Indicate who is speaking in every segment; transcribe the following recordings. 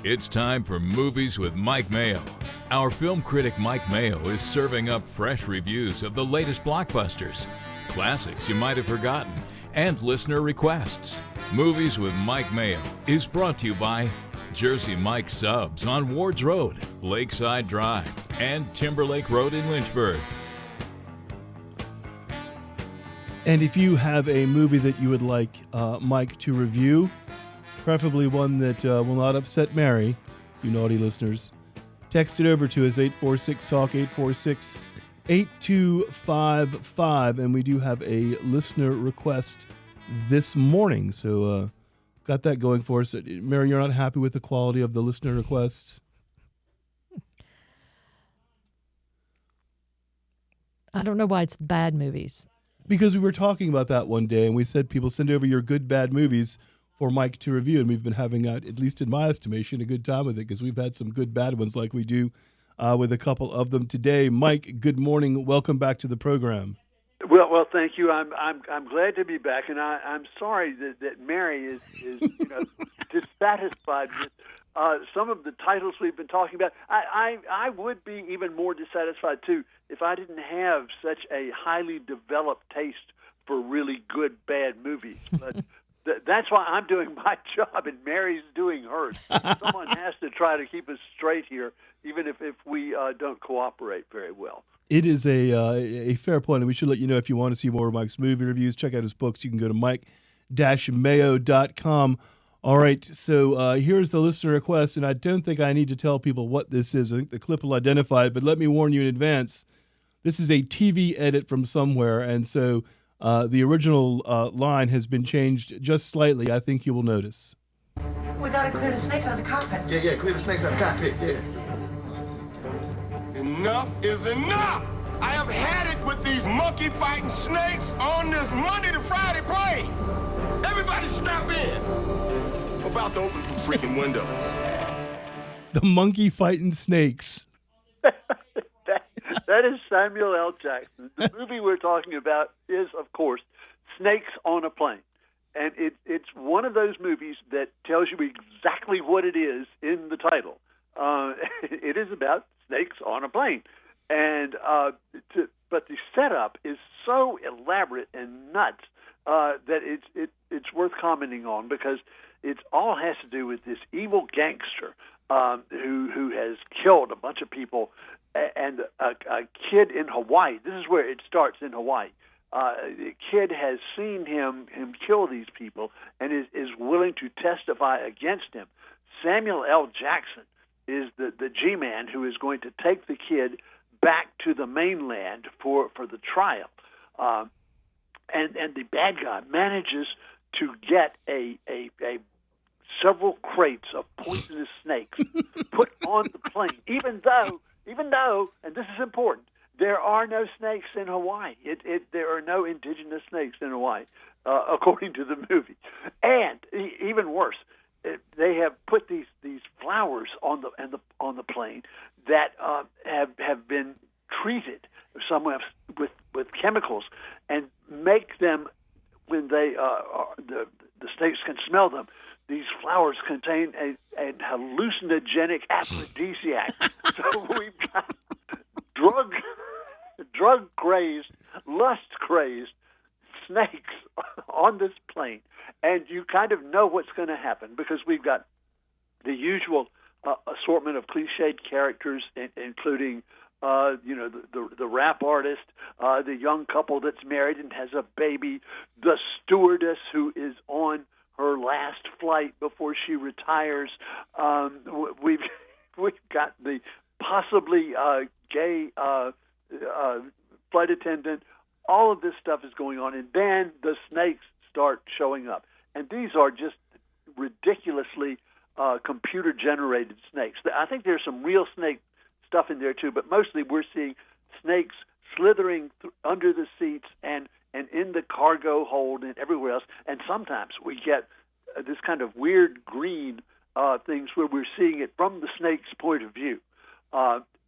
Speaker 1: It's time for Movies with Mike Mayo. Our film critic Mike Mayo is serving up fresh reviews of the latest blockbusters, classics you might have forgotten, and listener requests. Movies with Mike Mayo is brought to you by Jersey Mike Subs on Wards Road, Lakeside Drive, and Timberlake Road in Lynchburg.
Speaker 2: And if you have a movie that you would like Mike to review, preferably one that will not upset Mary, you naughty listeners, text it over to us, 846-TALK, 846-8255, and we do have a listener request this morning. So got that going for us. Mary, you're not happy with the quality of the listener requests?
Speaker 3: I don't know why it's bad movies.
Speaker 2: Because we were talking about that one day, and we said people send over your good, bad movies for Mike to review, and we've been having, at least in my estimation, a good time with it because we've had some good, bad ones like we do with a couple of them today. Mike, good morning. Welcome back to the program.
Speaker 4: Well, thank you. I'm glad to be back, and I'm sorry that Mary is dissatisfied with some of the titles we've been talking about. I would be even more dissatisfied too if I didn't have such a highly developed taste for really good bad movies. But that's why I'm doing my job and Mary's doing hers. Someone has to try to keep us straight here, even if we don't cooperate very well.
Speaker 2: It is a fair point, and we should let you know if you want to see more of Mike's movie reviews, check out his books. You can go to mike-mayo.com. All right, so here's the listener request, and I don't think I need to tell people what this is. I think the clip will identify it, but let me warn you in advance. This is a TV edit from somewhere, and so the original line has been changed just slightly. I think you will notice.
Speaker 5: We gotta clear the snakes out of the cockpit.
Speaker 6: Yeah, clear the snakes out of the cockpit, yeah.
Speaker 7: Enough is enough! I have had it with these monkey-fighting snakes on this Monday to Friday plane! Everybody strap in! I'm about to open some freaking windows.
Speaker 2: The monkey fighting snakes.
Speaker 4: That is Samuel L. Jackson. The movie we're talking about is, of course, Snakes on a Plane. And it's one of those movies that tells you exactly what it is in the title. It is about snakes on a plane. And but the setup is so elaborate and nuts that it's worth commenting on because it all has to do with this evil gangster who has killed a bunch of people, and a kid in Hawaii. This is where it starts, in Hawaii. The kid has seen him kill these people and is willing to testify against him. Samuel L. Jackson is the G-man who is going to take the kid back to the mainland for the trial. And the bad guy manages to get a several crates of poisonous snakes put on the plane, even though, and this is important, there are no snakes in Hawaii. There are no indigenous snakes in Hawaii, according to the movie. And even worse, they have put these flowers on the plane that have been treated somewhere with chemicals and make them, when they the snakes can smell them, these flowers contain a hallucinogenic aphrodisiac. So we've got drug-crazed, lust-crazed snakes on this plane. And you kind of know what's going to happen because we've got the usual assortment of cliched characters, including the rap artist, the young couple that's married and has a baby, the stewardess who is on her last flight before she retires. We've got the possibly gay flight attendant. All of this stuff is going on, and then the snakes start showing up. And these are just ridiculously computer-generated snakes. I think there's some real snake stuff in there too, but mostly we're seeing snakes slithering under the seats and in the cargo hold and everywhere else. And sometimes we get this kind of weird green things where we're seeing it from the snake's point of view.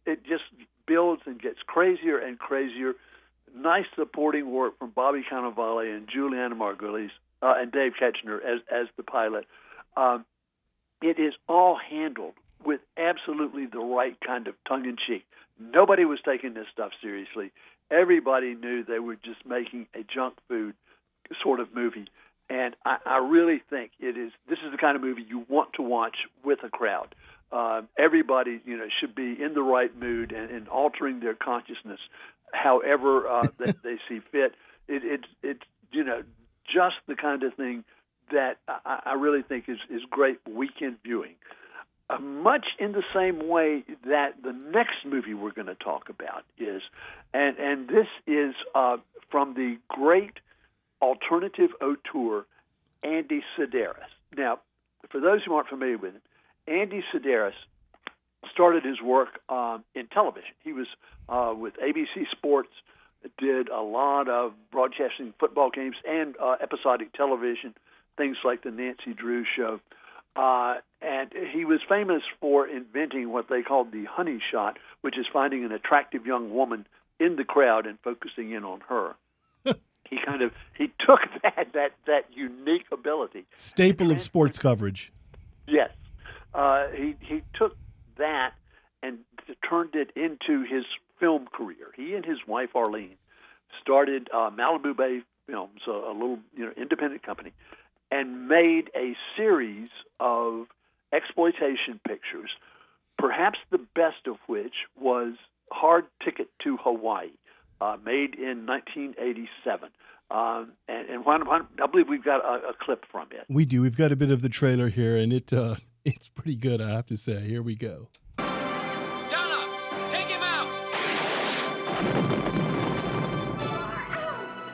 Speaker 4: It just builds and gets crazier and crazier. Nice supporting work from Bobby Cannavale and Juliana Margulies and Dave Ketchner as the pilot. it is all handled with absolutely the right kind of tongue-in-cheek. Nobody was taking this stuff seriously. Everybody knew they were just making a junk food sort of movie. And I really think this is the kind of movie you want to watch with a crowd. Everybody, should be in the right mood and altering their consciousness however they see fit. It's just the kind of thing that I really think is great weekend viewing. Much in the same way that the next movie we're going to talk about is, and this is from the great alternative auteur, Andy Sedaris. Now, for those who aren't familiar with him, Andy Sedaris started his work in television. He was with ABC Sports, did a lot of broadcasting football games and episodic television, things like the Nancy Drew Show. And he was famous for inventing what they called the honey shot, which is finding an attractive young woman in the crowd and focusing in on her. He took that unique ability.
Speaker 2: Staple of sports coverage.
Speaker 4: Yes. He took that and turned it into his film career. He and his wife, Arlene, started Malibu Bay Films, a little independent company, and made a series of exploitation pictures, perhaps the best of which was Hard Ticket to Hawaii, made in 1987. And I believe we've got a clip from it.
Speaker 2: We do. We've got a bit of the trailer here, and it's pretty good, I have to say. Here we go.
Speaker 8: Donna, take him out!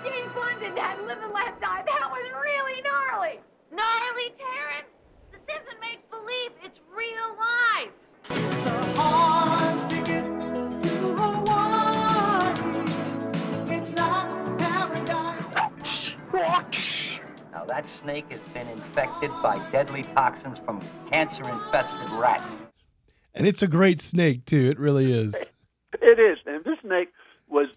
Speaker 9: James Bond did that and lived and let die. That was really gnarly. Gnarly, Terrence? This isn't make-believe. It's real life.
Speaker 5: It's a hard ticket to Hawaii. It's not paradise.
Speaker 10: Now that snake has been infected by deadly toxins from cancer-infested rats.
Speaker 2: And it's a great snake, too. It really is.
Speaker 4: It is. And this snake was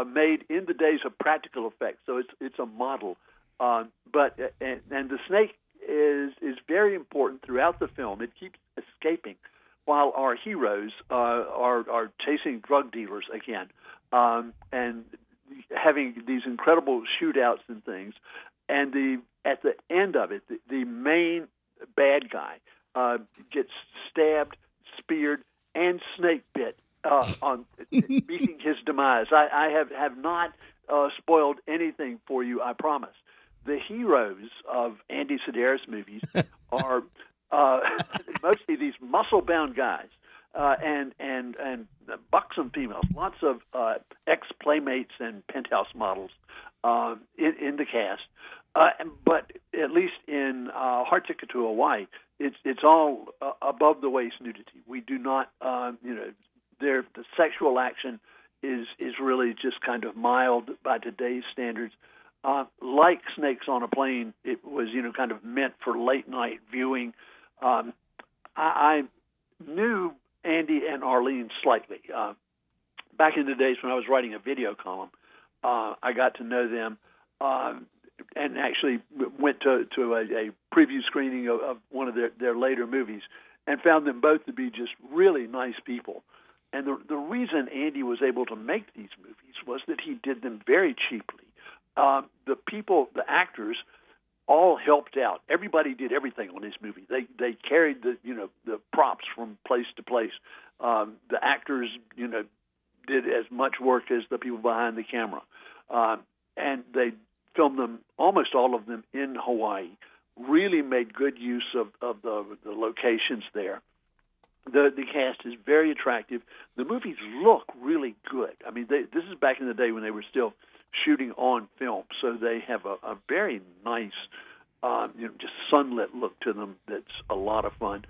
Speaker 4: made in the days of practical effects, so it's a model. But the snake is very important throughout the film. It keeps escaping while our heroes are chasing drug dealers again and having these incredible shootouts and things. And at the end of it, the main bad guy gets stabbed, speared, and snake bit on meeting his demise. I have not spoiled anything for you, I promise. The heroes of Andy Sedaris movies are mostly these muscle-bound guys and buxom females, lots of ex-playmates and penthouse models in the cast. But at least in Hard Ticket to Hawaii, it's all above the waist nudity. We do not, the sexual action is really just kind of mild by today's standards. Like Snakes on a Plane, it was kind of meant for late night viewing. I knew Andy and Arlene slightly back in the days when I was writing a video column. I got to know them. And actually went to a preview screening of one of their later movies and found them both to be just really nice people. And the reason Andy was able to make these movies was that he did them very cheaply. The actors, all helped out. Everybody did everything on this movie. They carried the props from place to place. The actors did as much work as the people behind the camera, and they filmed them, almost all of them, in Hawaii. Really made good use of the locations there. The cast is very attractive. The movies look really good. I mean, this is back in the day when they were still shooting on film, so they have a very nice, just sunlit look to them. That's a lot of fun,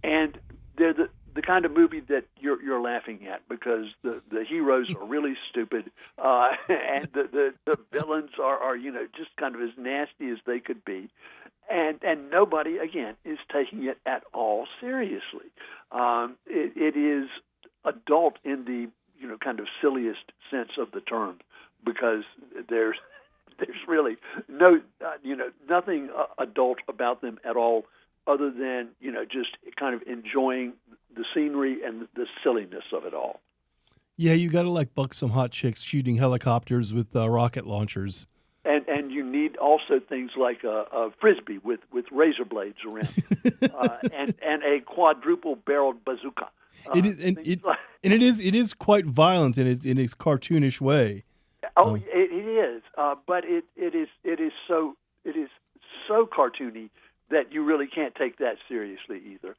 Speaker 4: and they're the kind of movie that you're laughing at because the heroes are really stupid, and the villains are just kind of as nasty as they could be, and nobody again is taking it at all seriously. It is adult in the kind of silliest sense of the term because there's really no nothing adult about them at all other than, just kind of enjoying the scenery and the silliness of it all.
Speaker 2: Yeah, you got to buck some hot chicks shooting helicopters with rocket launchers.
Speaker 4: And you need also things like a frisbee with razor blades around it, and a quadruple barreled bazooka.
Speaker 2: It is, it is quite violent in its cartoonish way.
Speaker 4: It is, but it is so cartoony that you really can't take that seriously either.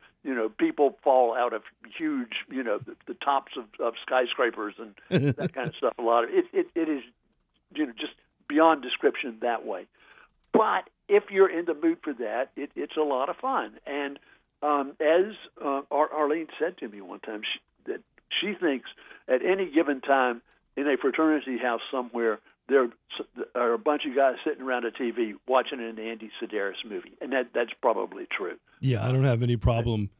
Speaker 4: People fall out of huge, the tops of skyscrapers and that kind of stuff. A lot of it is, just beyond description that way. But if you're in the mood for that, it's a lot of fun. And as Arlene said to me one time, that she thinks at any given time in a fraternity house somewhere, there are a bunch of guys sitting around a TV watching an Andy Sedaris movie, and that's probably true.
Speaker 2: Yeah, I don't have any problem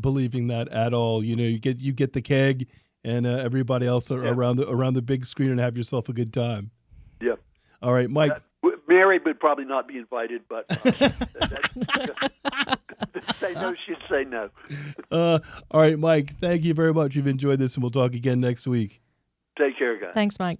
Speaker 2: believing that at all. You get the keg, and everybody else around the big screen, and have yourself a good time.
Speaker 4: Yeah.
Speaker 2: All right, Mike.
Speaker 4: Mary would probably not be invited, but say no, she'd say no.
Speaker 2: All right, Mike. Thank you very much. You've enjoyed this, and we'll talk again next week.
Speaker 4: Take care, guys.
Speaker 3: Thanks, Mike.